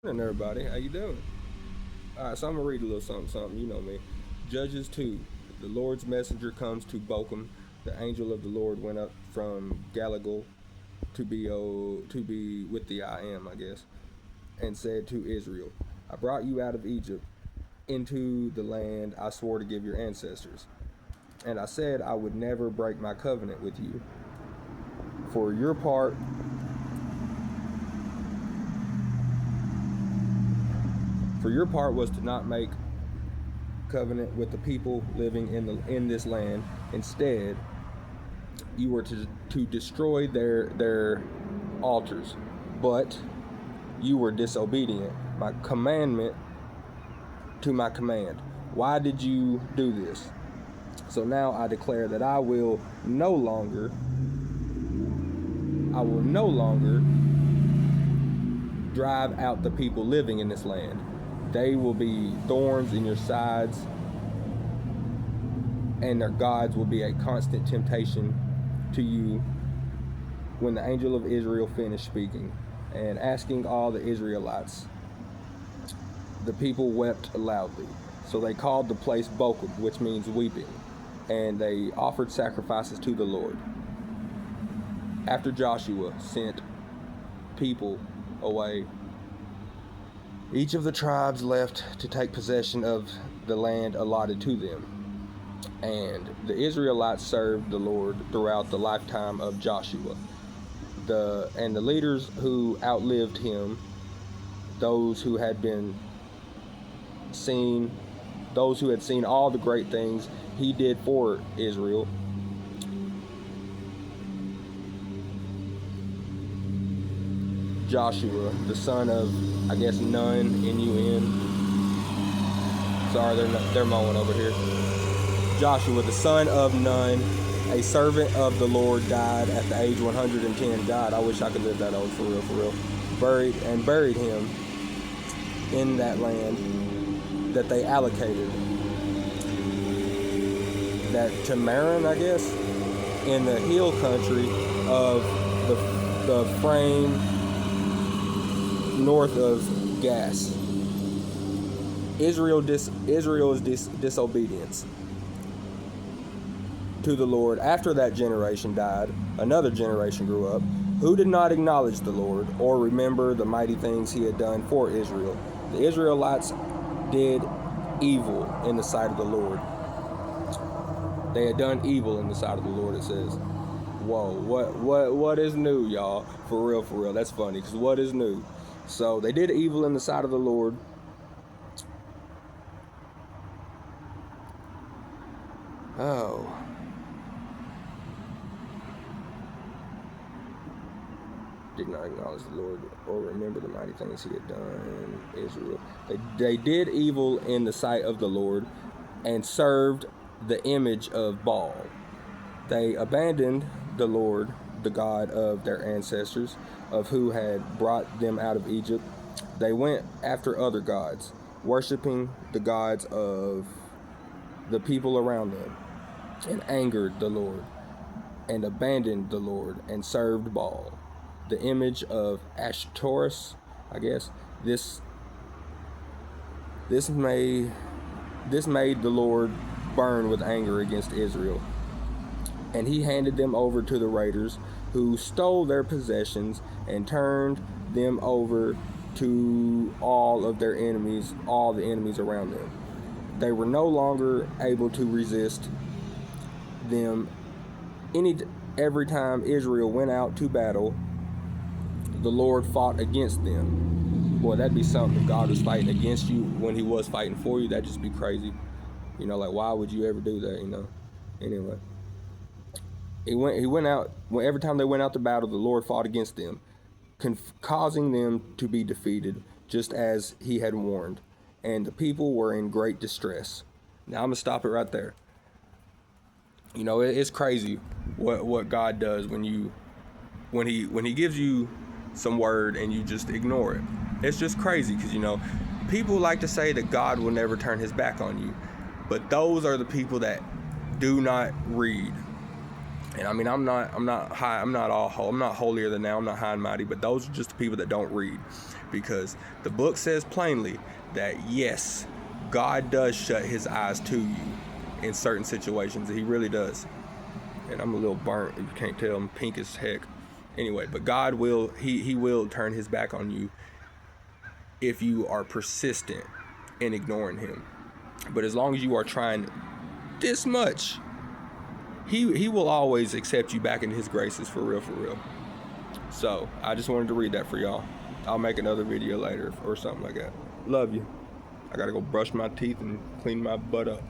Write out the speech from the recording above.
Morning, everybody. How you doing? All right, so I'm gonna read a little something. You know me. Judges 2. The Lord's messenger comes to Bochum. The angel of the Lord went up from Galagal to be with the I am, I guess, and said to Israel, I brought you out of Egypt into the land I swore to give your ancestors. And I said I would never break my covenant with you. For your part For your part was to not make covenant with the people living in this land. Instead, you were to destroy their altars. But you were disobedient my commandment to my command. Why did you do this? So now I declare that I will no longer drive out the people living in this land. They will be thorns in your sides, and their gods will be a constant temptation to you. When the angel of Israel finished speaking and asking all the Israelites, the people wept loudly. So they called the place Bochum, which means weeping, and they offered sacrifices to the Lord. After Joshua sent people away, each of the tribes left to take possession of the land allotted to them. And the Israelites served the Lord throughout the lifetime of Joshua. The leaders who outlived him, those who had seen all the great things he did for Israel, Joshua, the son of, I guess, Nun, N-U-N. Sorry, they're mowing over here. Joshua, the son of Nun, a servant of the Lord, died at the age 110. God, I wish I could live that old, for real. Buried him in that land that they allocated. That Tamarin, I guess, in the hill country of the frame north of Gas. Israel's disobedience to the Lord. After that generation died, another generation grew up who did not acknowledge the Lord or remember the mighty things he had done for Israel. The Israelites did evil in the sight of the Lord. They had done evil in the sight of the Lord, it says. Whoa, what is new, y'all? For real. That's funny, because what is new? So they did evil in the sight of the Lord. Oh. Did not acknowledge the Lord or remember the mighty things he had done in Israel. They did evil in the sight of the Lord and served the image of Baal. They abandoned the Lord, the God of their ancestors, of who had brought them out of Egypt. They went after other gods, worshiping the gods of the people around them, and angered the Lord, and abandoned the Lord, and served Baal, the image of Ashtoreth, I guess. This made the Lord burn with anger against Israel, and he handed them over to the raiders, who stole their possessions and turned them over to all the enemies around them. They were no longer able to resist them. Every time Israel went out to battle, the Lord fought against them. Boy, that'd be something if God was fighting against you when he was fighting for you. That'd just be crazy. Like, why would you ever do that, Anyway. He went out, every time they went out to battle, the Lord fought against them, causing them to be defeated, just as he had warned. And the people were in great distress. Now I'm going to stop it right there. It's crazy what God does when he gives you some word and you just ignore it. It's just crazy because, people like to say that God will never turn his back on you. But those are the people that do not read. And I'm not holier than thou. I'm not high and mighty, but those are just the people that don't read. because the book says plainly that yes, God does shut his eyes to you in certain situations. He really does. And I'm a little burnt, if you can't tell, I'm pink as heck. Anyway, but God will, he will turn his back on you if you are persistent in ignoring him. But as long as you are trying this much, he will always accept you back into his graces, for real, for real. So I just wanted to read that for y'all. I'll make another video later or something like that. Love you. I gotta go brush my teeth and clean my butt up.